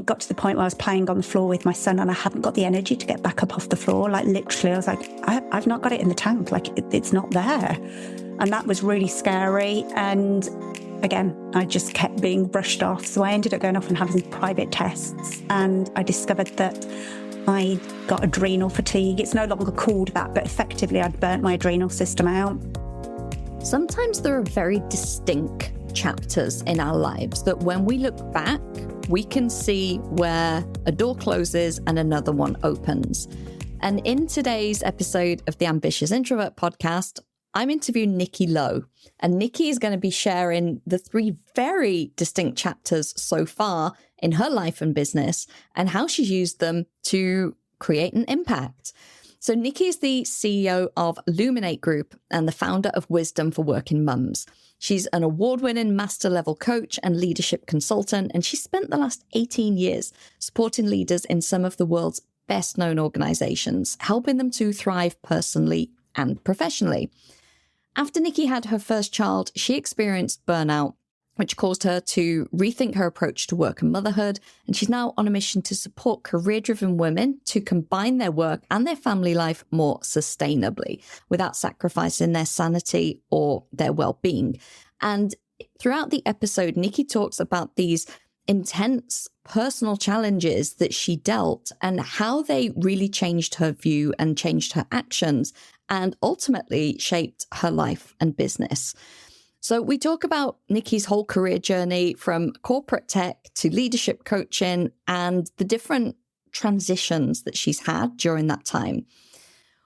got to the point where I was playing on the floor with my son and I hadn't got the energy to get back up off the floor. Like literally, I was like, I've not got it in the tank. Like it's not there. And that was really scary. And again, I just kept being brushed off. So I ended up going off and having private tests. And I discovered that I got adrenal fatigue. It's no longer called that, but effectively I'd burnt my adrenal system out. Sometimes there are very distinct chapters in our lives that when we look back, we can see where a door closes and another one opens. And in today's episode of the Ambitious Introvert podcast, I'm interviewing Nicky Lowe. And Nicky is going to be sharing the 3 very distinct chapters so far in her life and business and how she's used them to create an impact. So Nicky is the CEO of Luminate Group and the founder of Wisdom for Working Mums. She's an award-winning master-level coach and leadership consultant, and she spent the last 18 years supporting leaders in some of the world's best-known organizations, helping them to thrive personally and professionally. After Nicky had her first child, she experienced burnout, which caused her to rethink her approach to work and motherhood. And she's now on a mission to support career-driven women to combine their work and their family life more sustainably without sacrificing their sanity or their well-being. And throughout the episode, Nicky talks about these intense personal challenges that she dealt and how they really changed her view and changed her actions and ultimately shaped her life and business. So we talk about Nicky's whole career journey from corporate tech to leadership coaching and the different transitions that she's had during that time.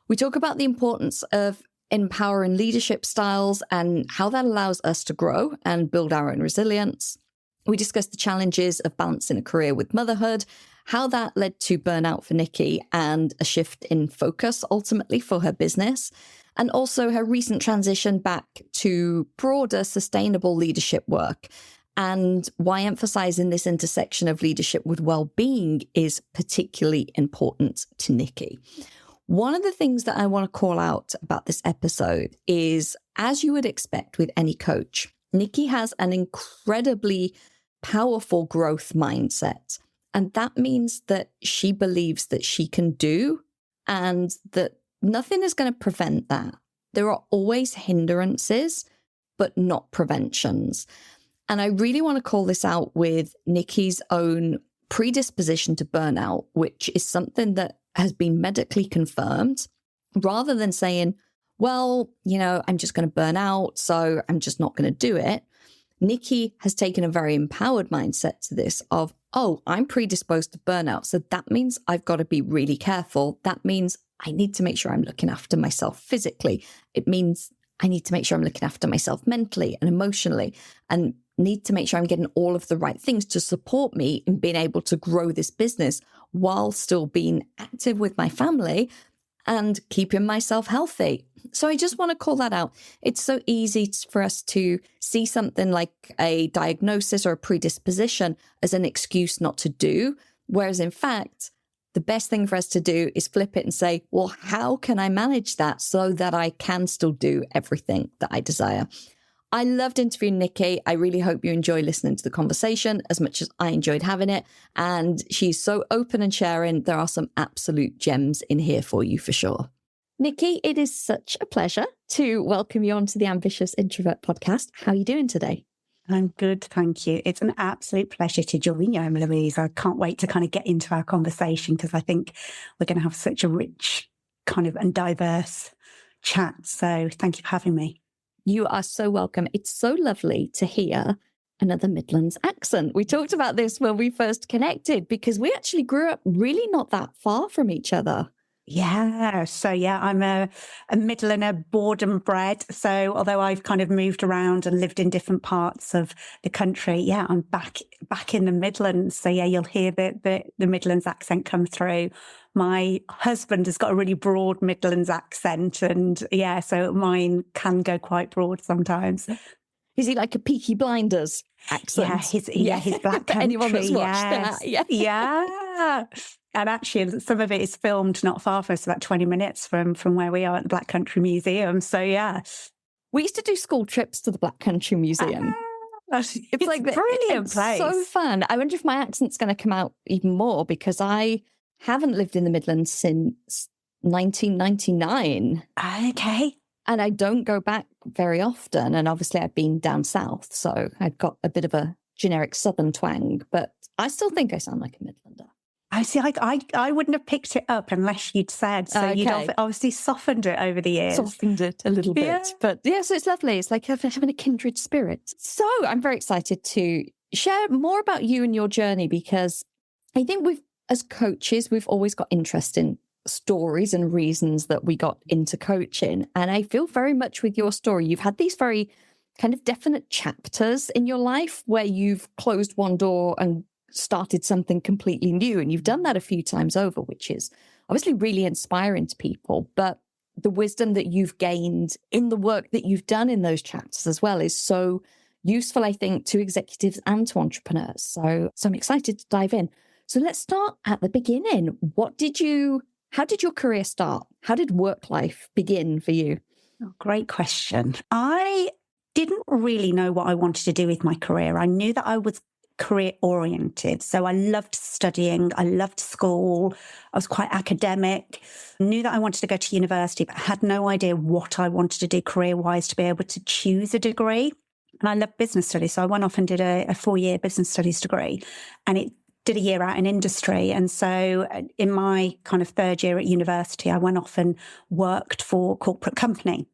We talk about the importance of empowering leadership styles and how that allows us to grow and build our own resilience. We discuss the challenges of balancing a career with motherhood, how that led to burnout for Nicky and a shift in focus ultimately for her business, and also her recent transition back to broader sustainable leadership work and why emphasizing this intersection of leadership with well-being is particularly important to Nicky. One of the things that I want to call out about this episode is, as you would expect with any coach, Nicky has an incredibly powerful growth mindset. And that means that she believes that she can do and that nothing is going to prevent that. There are always hindrances, but not preventions. And I really want to call this out with Nicky's own predisposition to burnout, which is something that has been medically confirmed, rather than saying, well, I'm just going to burn out, so I'm just not going to do it. Nicky has taken a very empowered mindset to this of, oh, I'm predisposed to burnout. So that means I've got to be really careful. That means I need to make sure I'm looking after myself physically. It means I need to make sure I'm looking after myself mentally and emotionally and need to make sure I'm getting all of the right things to support me in being able to grow this business while still being active with my family and keeping myself healthy. So I just want to call that out. It's so easy for us to see something like a diagnosis or a predisposition as an excuse not to do, whereas in fact, the best thing for us to do is flip it and say, well, how can I manage that so that I can still do everything that I desire? I loved interviewing Nicky. I really hope you enjoy listening to the conversation as much as I enjoyed having it. And she's so open and sharing. There are some absolute gems in here for you for sure. Nicky, it is such a pleasure to welcome you onto the Ambitious Introvert podcast. How are you doing today? I'm good, thank you. It's an absolute pleasure to join you, Emma-Louise. I can't wait to kind of get into our conversation because I think we're going to have such a rich kind of and diverse chat. So thank you for having me. You are so welcome. It's so lovely to hear another Midlands accent. We talked about this when we first connected because we actually grew up really not that far from each other. Yeah. So I'm a Midlander born and bred. So although I've kind of moved around and lived in different parts of the country, I'm back in the Midlands. So you'll hear the Midlands accent come through. My husband has got a really broad Midlands accent, and so mine can go quite broad sometimes. Is he like a Peaky Blinders accent? His black country. Anyone that's watched that, yeah. And actually, some of it is filmed not far from us, about 20 minutes from where we are at the Black Country Museum. So, we used to do school trips to the Black Country Museum. It's like brilliant it's place. so fun. I wonder if my accent's going to come out even more because I haven't lived in the Midlands since 1999. Okay. And I don't go back very often. And obviously I've been down south, so I've got a bit of a generic southern twang, but I still think I sound like a Midlander. I see. I wouldn't have picked it up unless you'd said. So you'd obviously softened it over the years. Softened it a little bit. Yeah. But yeah, so it's lovely. It's like having a kindred spirit. So I'm very excited to share more about you and your journey because I think as coaches, we've always got interest in stories and reasons that we got into coaching. And I feel very much with your story, you've had these very kind of definite chapters in your life where you've closed one door and started something completely new. And you've done that a few times over, which is obviously really inspiring to people. But the wisdom that you've gained in the work that you've done in those chapters as well is so useful, I think, to executives and to entrepreneurs. So I'm excited to dive in. So let's start at the beginning. How did your career start? How did work life begin for you? Oh, great question. I didn't really know what I wanted to do with my career. I knew that I was career oriented. So I loved studying. I loved school. I was quite academic. Knew that I wanted to go to university, but had no idea what I wanted to do career wise to be able to choose a degree. And I loved business studies. So I went off and did a 4-year business studies degree, and it did a year out in industry. And so in my kind of 3rd year at university, I went off and worked for a corporate company.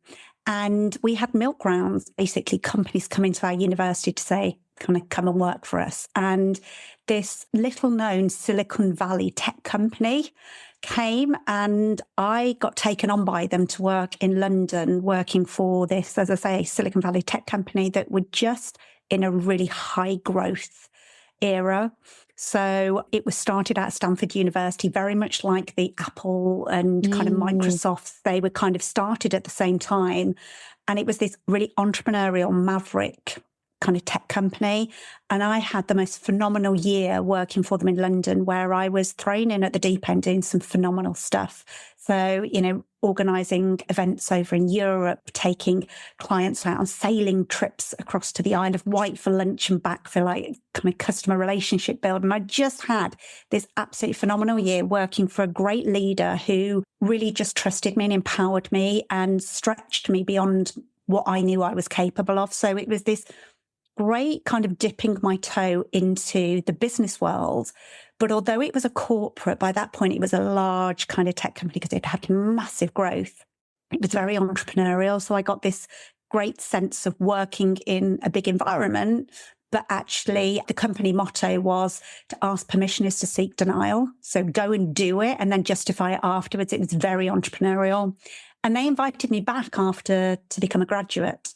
And we had milk rounds, basically companies come into our university to say, kind of come and work for us. And this little known Silicon Valley tech company came, and I got taken on by them to work in London, working for this, as I say, Silicon Valley tech company that were just in a really high growth era. So it was started at Stanford University, very much like the Apple and kind of Microsoft. They were kind of started at the same time. And it was this really entrepreneurial maverick kind of tech company. And I had the most phenomenal year working for them in London, where I was thrown in at the deep end doing some phenomenal stuff. So, organising events over in Europe, taking clients out on sailing trips across to the Isle of Wight for lunch and back for like kind of customer relationship building. I just had this absolutely phenomenal year working for a great leader who really just trusted me and empowered me and stretched me beyond what I knew I was capable of. So it was this great kind of dipping my toe into the business world. But although it was a corporate, by that point, it was a large kind of tech company because it had massive growth. It was very entrepreneurial. So I got this great sense of working in a big environment. But actually, the company motto was to ask permission is to seek denial. So go and do it and then justify it afterwards. It was very entrepreneurial. And they invited me back after to become a graduate.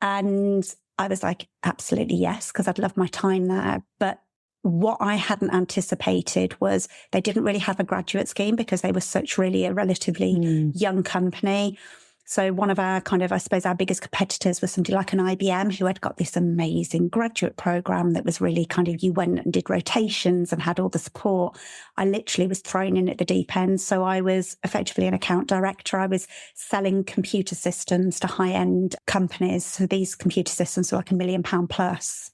And I was like, absolutely yes, because I'd loved my time there. But what I hadn't anticipated was they didn't really have a graduate scheme because they were such really a relatively young company. So one of our kind of, I suppose, our biggest competitors was somebody like an IBM who had got this amazing graduate program that was really kind of, you went and did rotations and had all the support. I literally was thrown in at the deep end. So I was effectively an account director. I was selling computer systems to high-end companies. So these computer systems were like £1 million plus.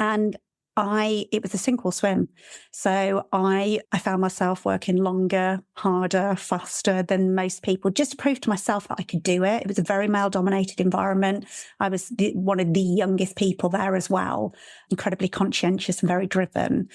And it was a sink or swim. So I found myself working longer, harder, faster than most people, just to prove to myself that I could do it. It was a very male-dominated environment. I was one of the youngest people there as well, incredibly conscientious and very driven.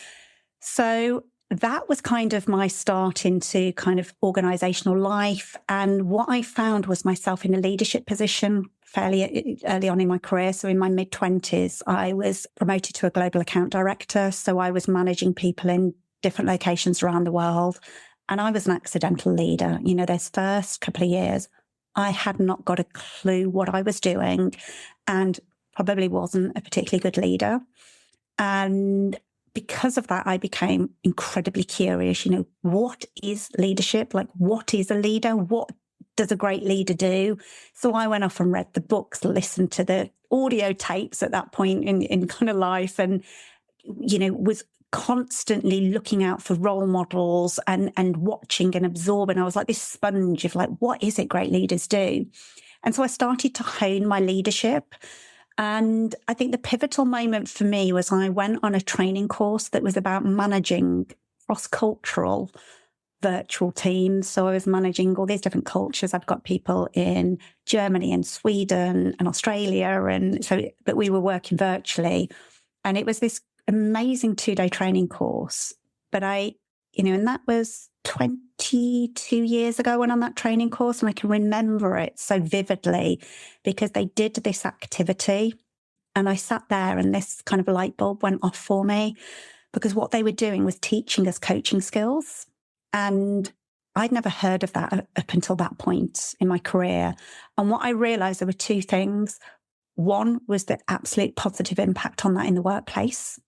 So that was kind of my start into kind of organizational life. And what I found was myself in a leadership position fairly early on in my career. So in my mid-20s, I was promoted to a global account director. So I was managing people in different locations around the world. And I was an accidental leader. Those first couple of years, I had not got a clue what I was doing and probably wasn't a particularly good leader. And because of that, I became incredibly curious. What is leadership? Like, what is a leader? What does a great leader do? So I went off and read the books, listened to the audio tapes at that point in kind of life, and, was constantly looking out for role models and watching and absorbing. I was like this sponge of like, what is it great leaders do? And so I started to hone my leadership. And I think the pivotal moment for me was I went on a training course that was about managing cross-cultural virtual teams. So I was managing all these different cultures. I've got people in Germany and Sweden and Australia. But we were working virtually. And it was this amazing 2-day training course. But and that was 22 years ago I went on that training course, and I can remember it so vividly because they did this activity and I sat there and this kind of light bulb went off for me, because what they were doing was teaching us coaching skills. And I'd never heard of that up until that point in my career. And what I realized, there were two things. One was the absolute positive impact on that in the workplace,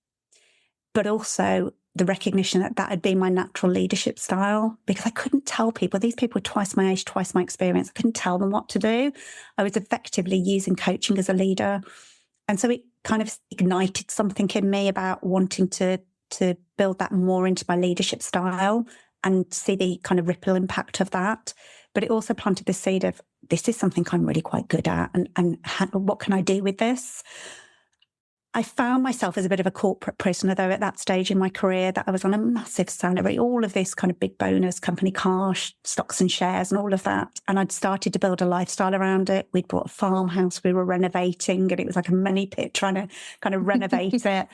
but also the recognition that that had been my natural leadership style, because I couldn't tell people, these people were twice my age, twice my experience. I couldn't tell them what to do. I was effectively using coaching as a leader. And so it kind of ignited something in me about wanting to build that more into my leadership style and see the kind of ripple impact of that. But it also planted the seed of, this is something I'm really quite good at, and what can I do with this? I found myself as a bit of a corporate prisoner, though, at that stage in my career, that I was on a massive salary, all of this kind of big bonus, company car, stocks and shares and all of that. And I'd started to build a lifestyle around it. We'd bought a farmhouse we were renovating, and it was like a money pit trying to kind of renovate it.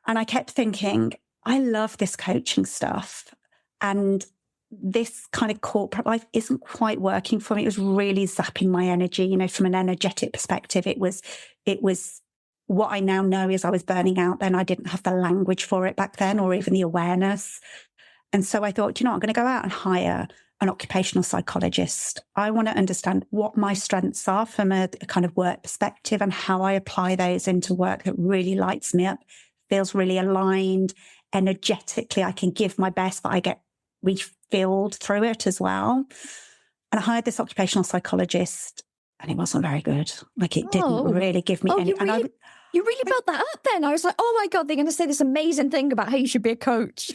And I kept thinking, I love this coaching stuff. And this kind of corporate life isn't quite working for me. It was really zapping my energy, from an energetic perspective. It was what I now know is I was burning out then. I didn't have the language for it back then, or even the awareness. And so I thought, I'm going to go out and hire an occupational psychologist. I want to understand what my strengths are from a kind of work perspective and how I apply those into work that really lights me up, feels really aligned, energetically. I can give my best, but I get refilled through it as well. And I hired this occupational psychologist, and it wasn't very good. Like, it didn't really give me any. You really built that up then. I was like, oh my God, they're going to say this amazing thing about how you should be a coach.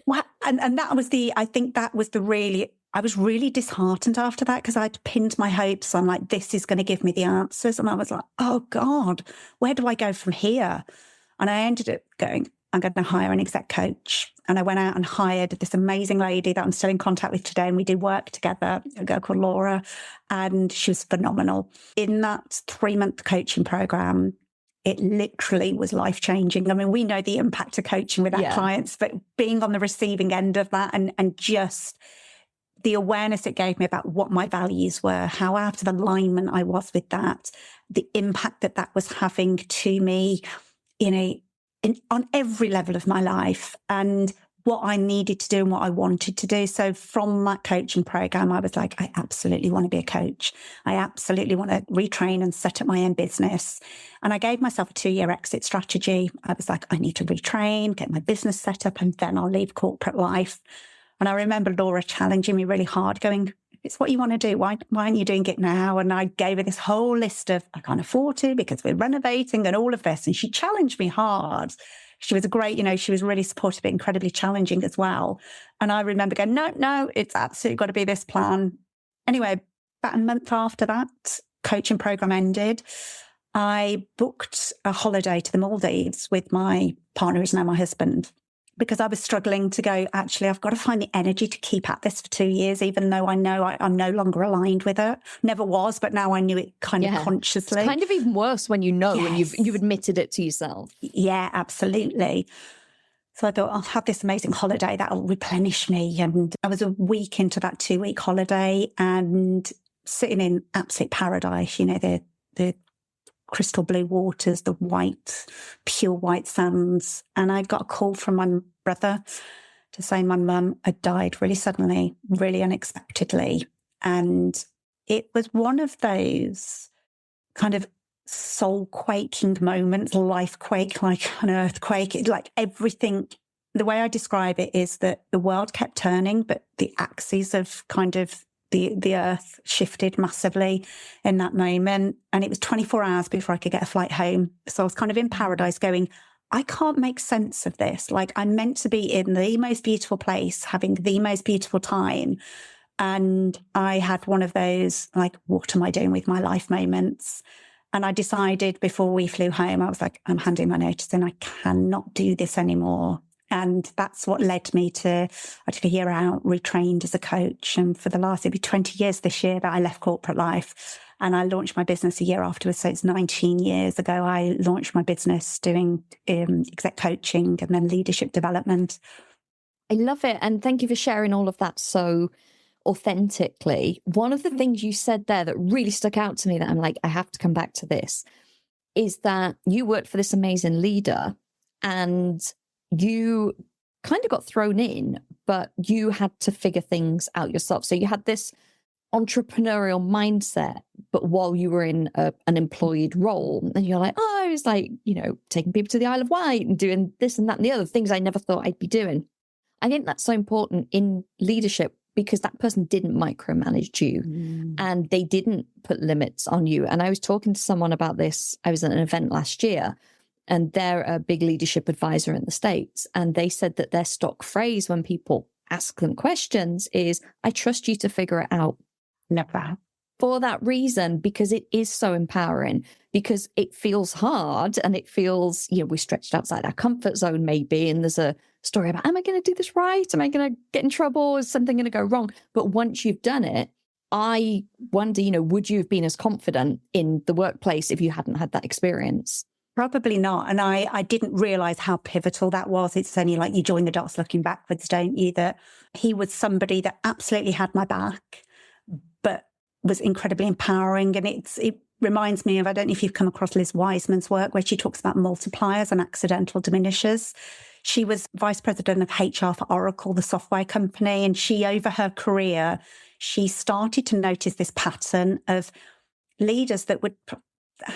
Well, and that was I was really disheartened after that, because I'd pinned my hopes on, like, this is going to give me the answers. And I was like, oh God, where do I go from here? And I ended up going, I'm going to hire an exec coach. And I went out and hired this amazing lady that I'm still in contact with today. And we did work together, a girl called Laura, and she was phenomenal. In that 3-month coaching program, it literally was life-changing. I mean, we know the impact of coaching with our clients, but being on the receiving end of that and just the awareness it gave me about what my values were, how out of alignment I was with that, the impact that was having to me, on every level of my life, and what I needed to do and what I wanted to do. So from that coaching program, I was like, I absolutely want to be a coach. I absolutely want to retrain and set up my own business. And I gave myself a 2-year exit strategy. I was like, I need to retrain, get my business set up, and then I'll leave corporate life. And I remember Laura challenging me really hard, going, if it's what you want to do, why aren't you doing it now? And I gave her this whole list of, I can't afford to because we're renovating and all of this. And she challenged me hard. She was she was really supportive, but incredibly challenging as well. And I remember going, no, it's absolutely got to be this plan. Anyway, about a month after that coaching program ended, I booked a holiday to the Maldives with my partner, who's now my husband, because I was struggling to go, actually, I've got to find the energy to keep at this for 2 years, even though I know I'm no longer aligned with it. Never was, but now I knew it kind of consciously. It's kind of even worse when you know, when you've admitted it to yourself. Yeah, absolutely. So I thought, I'll have this amazing holiday that'll replenish me. And I was a week into that 2-week holiday and sitting in absolute paradise, the crystal blue waters, the pure white sands. And I got a call from my brother to say my mum had died really suddenly, really unexpectedly. And it was one of those kind of soul quaking moments, life quake, like an earthquake. Like everything, the way I describe it is that the world kept turning, but the axes of kind of the earth shifted massively in that moment. And it was 24 hours before I could get a flight home. So I was kind of in paradise going, I can't make sense of this. Like, I'm meant to be in the most beautiful place, having the most beautiful time. And I had one of those, like, what am I doing with my life moments? And I decided before we flew home, I was like, I'm handing my notice in. I cannot do this anymore. And that's what led me to, I took a year out, retrained as a coach. And for the last, it'll be 20 years this year that I left corporate life. And I launched my business a year afterwards. So it's 19 years ago, I launched my business doing exec coaching and then leadership development. I love it. And thank you for sharing all of that so authentically. One of the things you said there that really stuck out to me that I'm like, I have to come back to this, is that you worked for this amazing leader and you kind of got thrown in, but you had to figure things out yourself. So you had this entrepreneurial mindset, but while you were in an employed role, and you're like, oh, I was like, taking people to the Isle of Wight and doing this and that and the other things I never thought I'd be doing. I think that's so important in leadership because that person didn't micromanage you and they didn't put limits on you. And I was talking to someone about this. I was at an event last year and they're a big leadership advisor in the States. And they said that their stock phrase when people ask them questions is, I trust you to figure it out. Never. For that reason, because it is so empowering, because it feels hard and it feels, we're stretched outside our comfort zone maybe. And there's a story about, am I going to do this right? Am I going to get in trouble? Is something going to go wrong? But once you've done it, I wonder, would you have been as confident in the workplace if you hadn't had that experience? Probably not. And I didn't realize how pivotal that was. It's only like you join the dots looking backwards, don't you? That he was somebody that absolutely had my back, but was incredibly empowering. And it reminds me of, I don't know if you've come across Liz Wiseman's work where she talks about multipliers and accidental diminishers. She was vice president of HR for Oracle, the software company. And she, over her career, she started to notice this pattern of leaders that would,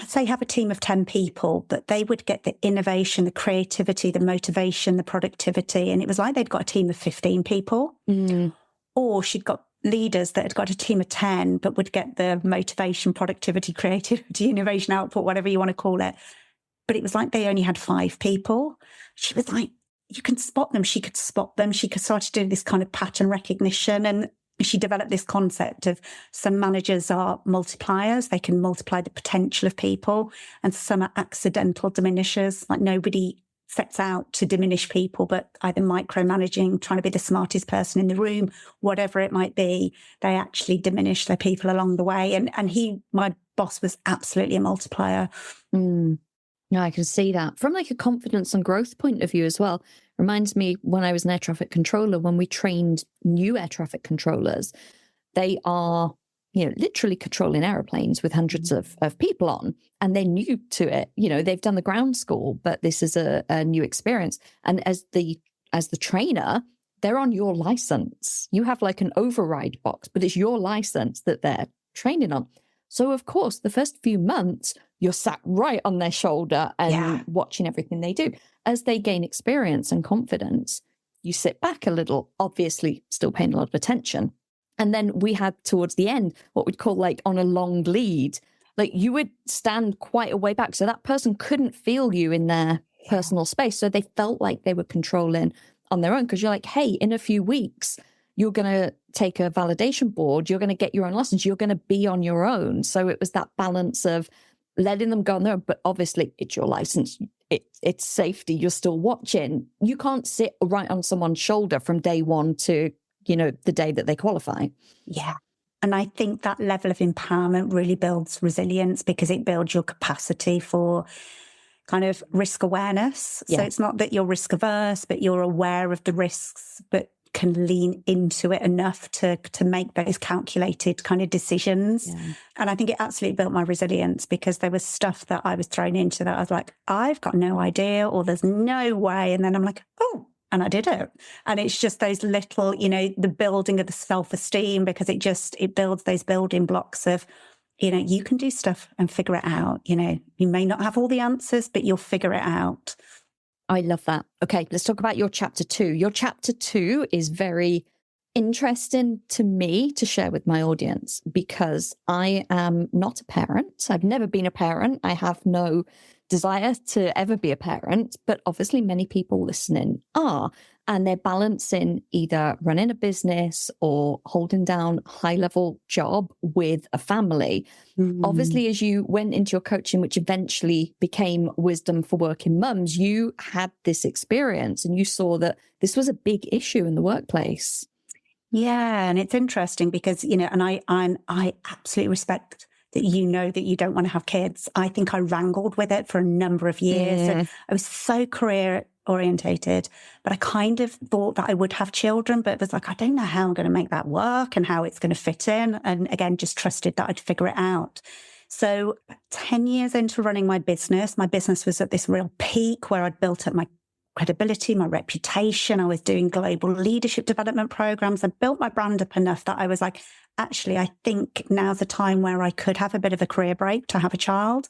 say, have a team of 10 people, but they would get the innovation, the creativity, the motivation, the productivity. And it was like they'd got a team of 15 people. Or she'd got leaders that had got a team of 10, but would get the motivation, productivity, creativity, innovation, output, whatever you want to call it. But it was like they only had 5 people. She was like, you can spot them. She could spot them. She could start to do this kind of pattern recognition. And she developed this concept of some managers are multipliers. They can multiply the potential of people. And some are accidental diminishers. Like nobody sets out to diminish people, but either micromanaging, trying to be the smartest person in the room, whatever it might be, they actually diminish their people along the way. And my boss was absolutely a multiplier. No, I can see that. From like a confidence and growth point of view as well. Reminds me when I was an air traffic controller, when we trained new air traffic controllers, they are, literally controlling aeroplanes with hundreds of people on, and they're new to it. They've done the ground school, but this is a new experience. And as the trainer, they're on your license. You have like an override box, but it's your license that they're training on. So of course, the first few months, you're sat right on their shoulder and watching everything they do. As they gain experience and confidence, you sit back a little, obviously still paying a lot of attention. And then we had towards the end, what we'd call like on a long lead, like you would stand quite a way back. So that person couldn't feel you in their personal space. So they felt like they were controlling on their own because you're like, hey, in a few weeks, you're going to take a validation board. You're going to get your own license. You're going to be on your own. So it was that balance of letting them go on there. But obviously, it's your license. It's safety. You're still watching. You can't sit right on someone's shoulder from day one to, the day that they qualify. Yeah. And I think that level of empowerment really builds resilience because it builds your capacity for kind of risk awareness. So it's not that you're risk averse, but you're aware of the risks, but can lean into it enough to make those calculated kind of decisions. Yeah. And I think it absolutely built my resilience because there was stuff that I was thrown into that I was like, I've got no idea, or there's no way. And then I'm like, oh, and I did it. And it's just those little, the building of the self-esteem because it builds those building blocks of, you can do stuff and figure it out. You may not have all the answers, but you'll figure it out. I love that. Okay, let's talk about your chapter 2. Your chapter 2 is very interesting to me to share with my audience because I am not a parent. I've never been a parent. I have no desire to ever be a parent, but obviously many people listening are. and they're balancing either running a business or holding down a high-level job with a family. Obviously, as you went into your coaching, which eventually became Wisdom for Working Mums, you had this experience and you saw that this was a big issue in the workplace. Yeah, and it's interesting because, and I absolutely respect that that you don't want to have kids. I think I wrangled with it for a number of years. Yeah. And I was so career orientated, but I kind of thought that I would have children, but it was like, I don't know how I'm going to make that work and how it's going to fit in. And again, just trusted that I'd figure it out. So 10 years into running my business was at this real peak where I'd built up my credibility, my reputation. I was doing global leadership development programs. I built my brand up enough that I was like, actually, I think now's the time where I could have a bit of a career break to have a child.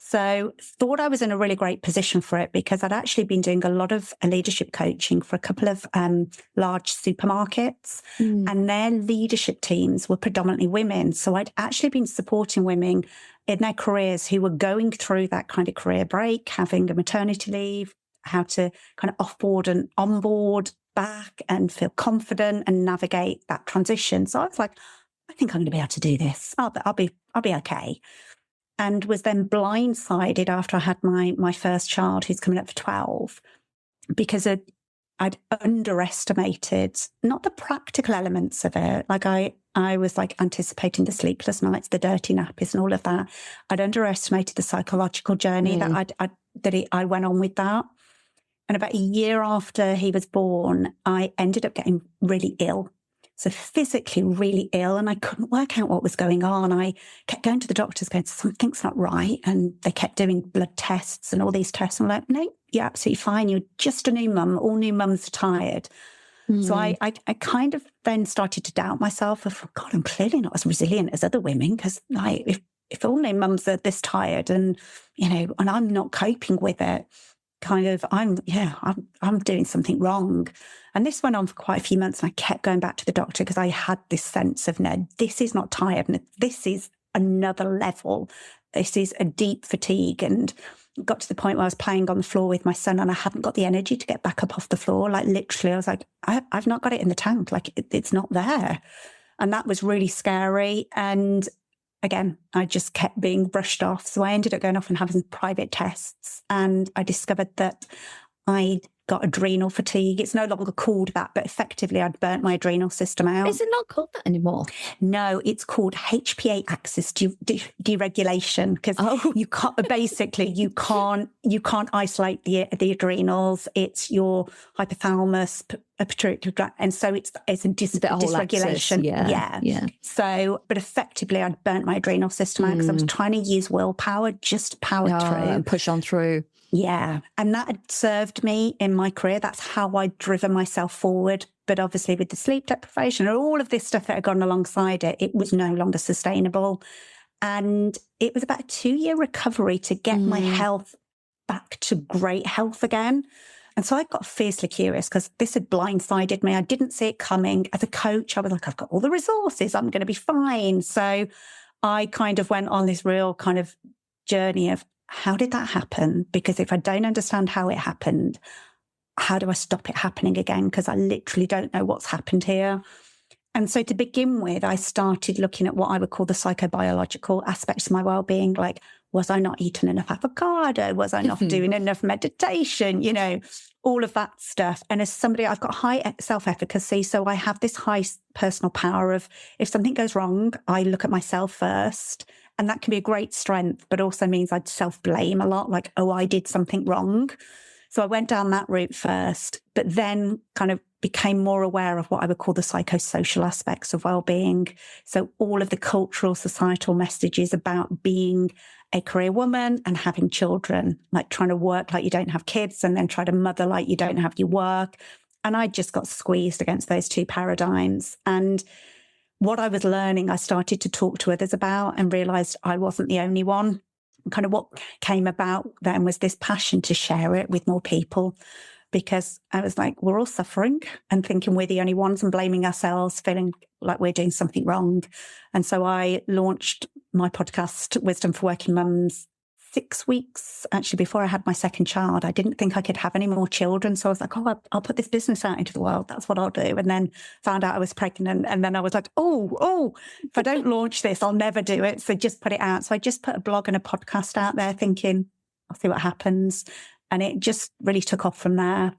So thought I was in a really great position for it because I'd actually been doing a lot of leadership coaching for a couple of large supermarkets and their leadership teams were predominantly women. So I'd actually been supporting women in their careers who were going through that kind of career break, having a maternity leave, how to kind of offboard and onboard back and feel confident and navigate that transition. So I was like, I think I'm going to be able to do this. I'll be okay. And was then blindsided after I had my first child, who's coming up for 12, because I'd underestimated not the practical elements of it. Like I was like anticipating the sleepless nights, the dirty nappies, and all of that. I'd underestimated the psychological journey that I went on with that. And about a year after he was born, I ended up getting really ill. So physically really ill, and I couldn't work out what was going on. I kept going to the doctors going, something's not right. And they kept doing blood tests and all these tests. I'm like, no, you're absolutely fine. You're just a new mum. All new mums are tired. So I kind of then started to doubt myself. I thought, God, I'm clearly not as resilient as other women because if all new mums are this tired and I'm not coping with it, I'm doing something wrong. And this went on for quite a few months, and I kept going back to the doctor because I had this sense of, no, this is not tiredness. This is another level. This is a deep fatigue. And got to the point where I was playing on the floor with my son and I hadn't got the energy to get back up off the floor. Like literally, I was like, I've not got it in the tank. Like it's not there. And that was really scary. And again, I just kept being brushed off. So I ended up going off and having private tests. And I discovered that I got adrenal fatigue. It's no longer called that, but effectively I'd burnt my adrenal system out. Is it not called that anymore? No, it's called HPA axis deregulation because you can't isolate the adrenals. It's your hypothalamus, pituitary gland, and so it's a dysregulation. Yeah. So, but effectively, I'd burnt my adrenal system out because I was trying to use willpower just to power through and push on through. Yeah. And that had served me in my career. That's how I'd driven myself forward. But obviously with the sleep deprivation and all of this stuff that had gone alongside it, it was no longer sustainable. And it was about a 2-year recovery to get my health back to great health again. And so I got fiercely curious because this had blindsided me. I didn't see it coming. As a coach, I was like, I've got all the resources. I'm going to be fine. So I kind of went on this real kind of journey of, how did that happen? Because if I don't understand how it happened, how do I stop it happening again? Because I literally don't know what's happened here. And so to begin with, I started looking at what I would call the psychobiological aspects of my well-being. Like, was I not eating enough avocado? Was I not doing enough meditation? All of that stuff. And as somebody, I've got high self-efficacy. So I have this high personal power of if something goes wrong, I look at myself first. And that can be a great strength, but also means I'd self-blame a lot, like, oh, I did something wrong. So I went down that route first, but then kind of became more aware of what I would call the psychosocial aspects of well-being. So all of the cultural, societal messages about being a career woman and having children, like trying to work like you don't have kids and then try to mother like you don't have your work. And I just got squeezed against those two paradigms. And what I was learning, I started to talk to others about and realized I wasn't the only one. Kind of what came about then was this passion to share it with more people, because I was like, we're all suffering and thinking we're the only ones and blaming ourselves, feeling like we're doing something wrong. And so I launched my podcast, Wisdom for Working Mums, 6 weeks, actually, before I had my second child. I didn't think I could have any more children. So I was like, oh, I'll put this business out into the world. That's what I'll do. And then found out I was pregnant. And then I was like, oh, if I don't launch this, I'll never do it. So just put it out. So I just put a blog and a podcast out there thinking, I'll see what happens. And it just really took off from there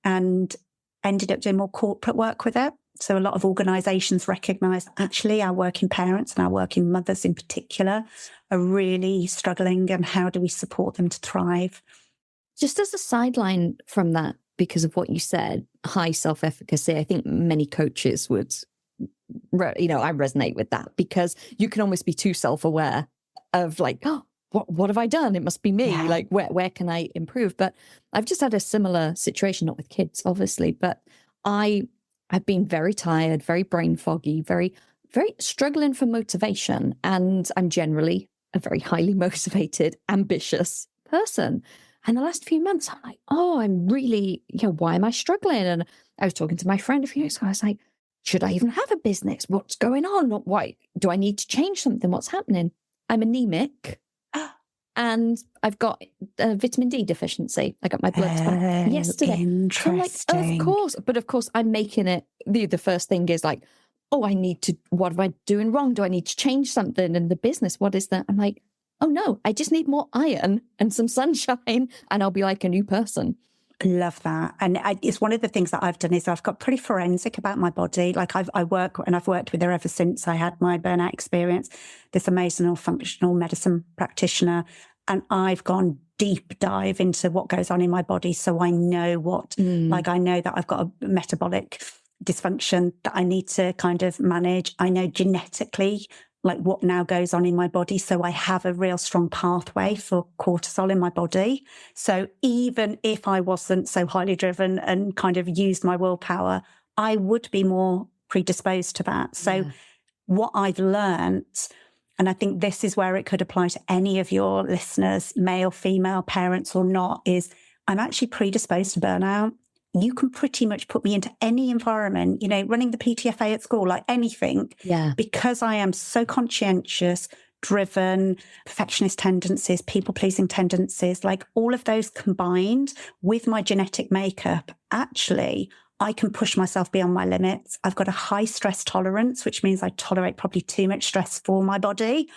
and ended up doing more corporate work with it. So a lot of organisations recognise actually our working parents and our working mothers in particular are really struggling, and how do we support them to thrive? Just as a sideline from that, because of what you said, high self-efficacy, I think many coaches would, I resonate with that, because you can almost be too self-aware of like, oh, what have I done? It must be me. Yeah. Like, where can I improve? But I've just had a similar situation, not with kids, obviously, but I've been very tired, very brain foggy, very, very struggling for motivation. And I'm generally a very highly motivated, ambitious person. And the last few months, I'm like, oh, I'm really, why am I struggling? And I was talking to my friend a few weeks ago. I was like, should I even have a business? What's going on? Why do I need to change something? What's happening? I'm anemic. And I've got a vitamin D deficiency. I got my blood back yesterday. Interesting. So I'm like, of course. But of course, I'm making it, the first thing is like, oh, what am I doing wrong? Do I need to change something in the business? What is that? I'm like, oh no, I just need more iron and some sunshine and I'll be like a new person. Love that. And it's one of the things that I've done is I've got pretty forensic about my body. Like I've worked with her ever since I had my burnout experience, this amazing functional medicine practitioner. And I've gone deep dive into what goes on in my body. So I know I know that I've got a metabolic dysfunction that I need to kind of manage. I know genetically like what now goes on in my body. So I have a real strong pathway for cortisol in my body. So even if I wasn't so highly driven and kind of used my willpower, I would be more predisposed to that. So what I've learnt, and I think this is where it could apply to any of your listeners, male, female, parents or not, is I'm actually predisposed to burnout. You can pretty much put me into any environment, running the PTFA at school, like anything. Yeah. Because I am so conscientious, driven, perfectionist tendencies, people-pleasing tendencies, like all of those combined with my genetic makeup, actually, I can push myself beyond my limits. I've got a high stress tolerance, which means I tolerate probably too much stress for my body.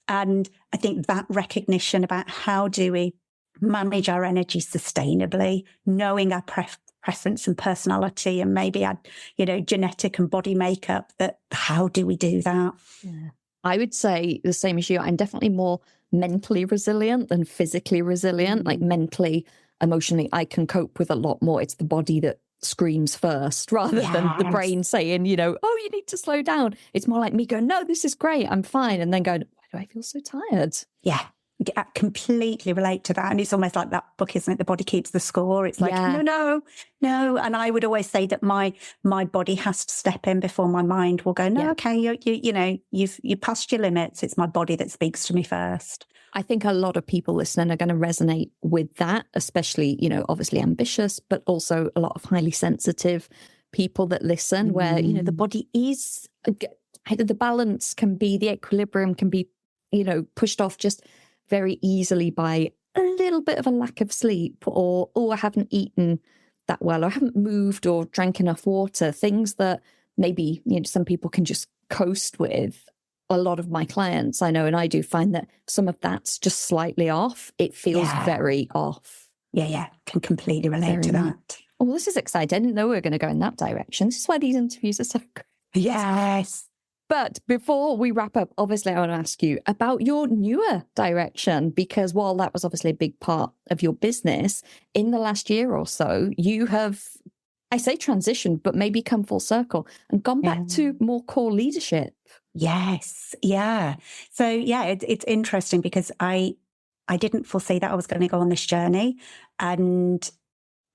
And I think that recognition about how do we manage our energy sustainably, knowing our preference and personality and maybe our, genetic and body makeup, that how do we do that? Yeah. I would say the same as you. I'm definitely more mentally resilient than physically resilient. Like mentally, emotionally, I can cope with a lot more. It's the body that screams first rather than the brain saying, oh, you need to slow down. It's more like me going, no, this is great, I'm fine. And then going, why do I feel so tired? Yeah. I completely relate to that. And it's almost like that book, isn't it? The Body Keeps the Score. It's like, no. And I would always say that my body has to step in before my mind will go, no, okay, you've passed your limits. It's my body that speaks to me first. I think a lot of people listening are going to resonate with that, especially, obviously ambitious, but also a lot of highly sensitive people that listen where, the body is, the balance can be, the equilibrium can be, pushed off just very easily by a little bit of a lack of sleep or, I haven't eaten that well, or I haven't moved or drank enough water, things that maybe, some people can just coast with. A lot of my clients, I know, and I do find that some of that's just slightly off. It feels very off. Yeah. Can completely relate to that. Oh, this is exciting. I didn't know we were going to go in that direction. This is why these interviews are so great. Yes. But before we wrap up, obviously, I want to ask you about your newer direction, because while that was obviously a big part of your business, in the last year or so, you have, I say transitioned, but maybe come full circle and gone back to more core leadership. Yes. Yeah. So, it's interesting because I didn't foresee that I was going to go on this journey. And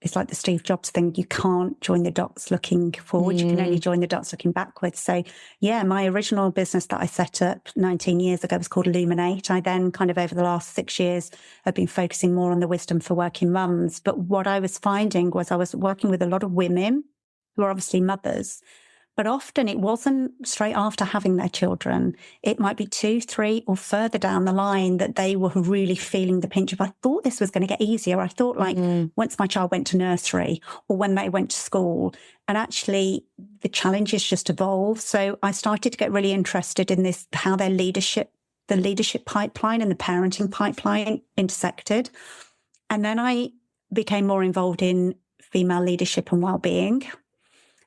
it's like the Steve Jobs thing. You can't join the dots looking forward. You can only join the dots looking backwards. So, my original business that I set up 19 years ago was called Luminate. I then kind of over the last 6 years have been focusing more on the wisdom for working mums. But what I was finding was I was working with a lot of women who are obviously mothers, But often it wasn't straight after having their children. It might be 2, 3 or further down the line that they were really feeling the pinch of, I thought this was going to get easier. I thought once my child went to nursery or when they went to school, and actually the challenges just evolved. So I started to get really interested in this, how the leadership pipeline and the parenting pipeline intersected. And then I became more involved in female leadership and well-being.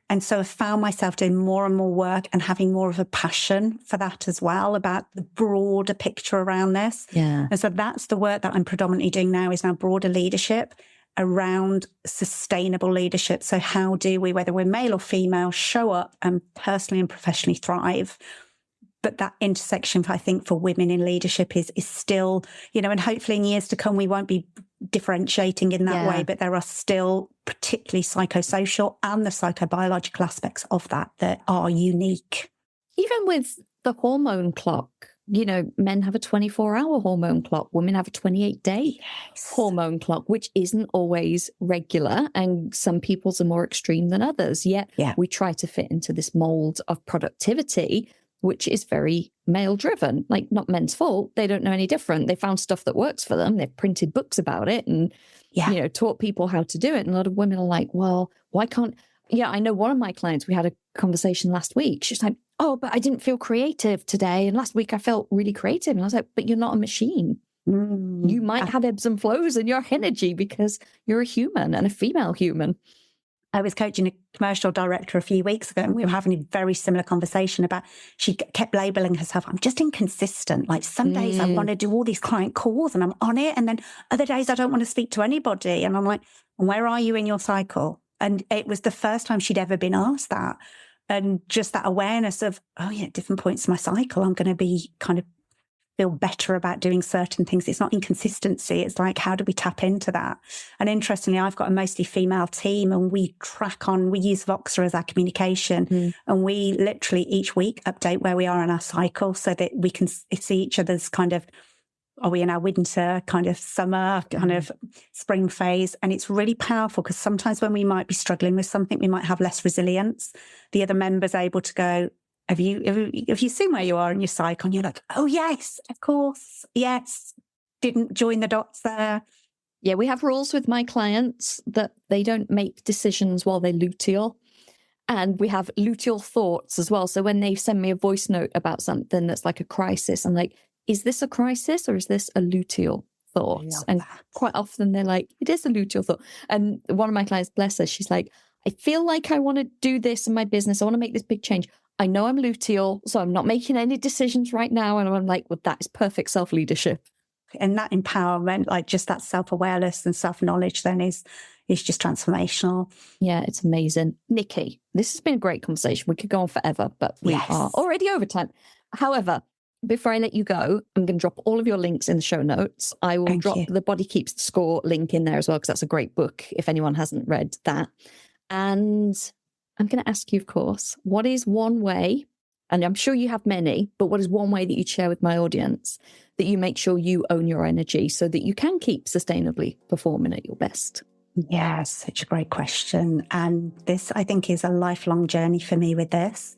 And so I found myself doing more and more work and having more of a passion for that as well, about the broader picture around this. Yeah. And so that's the work that I'm predominantly doing now, is now broader leadership around sustainable leadership. So how do we, whether we're male or female, show up and personally and professionally thrive? But that intersection, I think, for women in leadership is still, and hopefully in years to come, we won't be differentiating in that way, but there are still particularly psychosocial and the psychobiological aspects of that are unique. Even with the hormone clock, men have a 24-hour hormone clock, women have a 28-day hormone clock, which isn't always regular. And some people's are more extreme than others. Yet we try to fit into this mold of productivity, which is very male driven, like not men's fault. They don't know any different. They found stuff that works for them. They've printed books about it and, taught people how to do it. And a lot of women are like, well, why can't, I know one of my clients, we had a conversation last week. She's like, oh, but I didn't feel creative today. And last week I felt really creative. And I was like, but you're not a machine. You might have ebbs and flows in your energy because you're a human and a female human. I was coaching a commercial director a few weeks ago, and we were having a very similar conversation about, she kept labeling herself, I'm just inconsistent. Like some days I want to do all these client calls and I'm on it. And then other days I don't want to speak to anybody. And I'm like, where are you in your cycle? And it was the first time she'd ever been asked that. And just that awareness of, at different points in my cycle, I'm going to be kind of feel better about doing certain things. It's not inconsistency. It's like, how do we tap into that? And interestingly, I've got a mostly female team, and we use Voxer as our communication. And we literally each week update where we are in our cycle so that we can see each other's kind of, are we in our winter, kind of summer, kind of spring phase? And it's really powerful because sometimes when we might be struggling with something, we might have less resilience. The other member's able to go, Have you seen where you are in your cycle? And you're like, oh, yes, of course. Yes. Didn't join the dots there. Yeah, we have rules with my clients that they don't make decisions while they luteal. And we have luteal thoughts as well. So when they send me a voice note about something that's like a crisis, I'm like, is this a crisis or is this a luteal thought? And quite often they're like, it is a luteal thought. And one of my clients, bless her, she's like, I feel like I want to do this in my business. I want to make this big change. I know I'm luteal, so I'm not making any decisions right now. And I'm like, well, that is perfect self-leadership. And that empowerment, like just that self-awareness and self-knowledge then is just transformational. Yeah, it's amazing. Nicky, this has been a great conversation. We could go on forever, but we are already over time. However, before I let you go, I'm going to drop all of your links in the show notes. I will drop the Body Keeps the Score link in there as well, because that's a great book if anyone hasn't read that. And I'm going to ask you, of course, what is one way, and I'm sure you have many, but what is one way that you'd share with my audience that you make sure you own your energy so that you can keep sustainably performing at your best? Yes, such a great question. And this, I think, is a lifelong journey for me with this.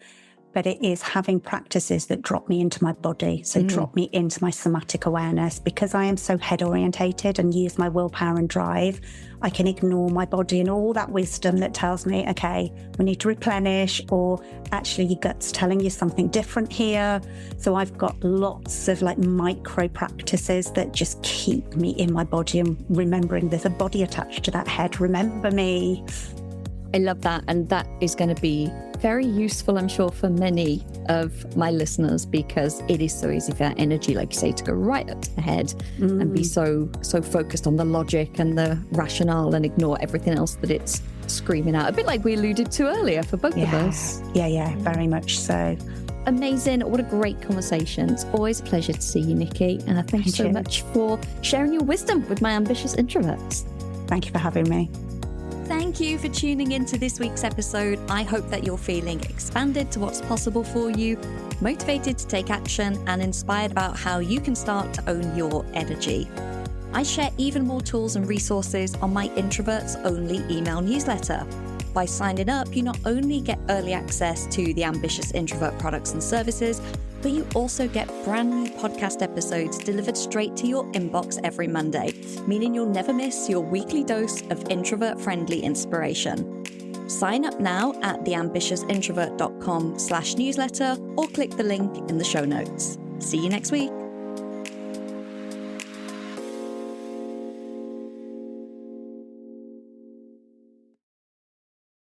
But it is having practices that drop me into my body. So drop me into my somatic awareness. Because I am so head orientated and use my willpower and drive, I can ignore my body and all that wisdom that tells me, okay, we need to replenish, or actually your gut's telling you something different here. So I've got lots of like micro practices that just keep me in my body and remembering there's a body attached to that head. Remember me. I love that. And that is going to be very useful, I'm sure, for many of my listeners, because it is so easy for that energy, like you say, to go right up to the head and be so focused on the logic and the rationale and ignore everything else that it's screaming out. A bit like we alluded to earlier for both of us. Yeah, very much so. Amazing. What a great conversation. It's always a pleasure to see you, Nicky. And I thank you so much for sharing your wisdom with my ambitious introverts. Thank you for having me. Thank you for tuning into this week's episode. I hope that you're feeling expanded to what's possible for you, motivated to take action, and inspired about how you can start to own your energy. I share even more tools and resources on my introverts only email newsletter, By signing up, you not only get early access to the Ambitious Introvert products and services, but you also get brand new podcast episodes delivered straight to your inbox every Monday, meaning you'll never miss your weekly dose of introvert-friendly inspiration. Sign up now at theambitiousintrovert.com/newsletter or click the link in the show notes. See you next week.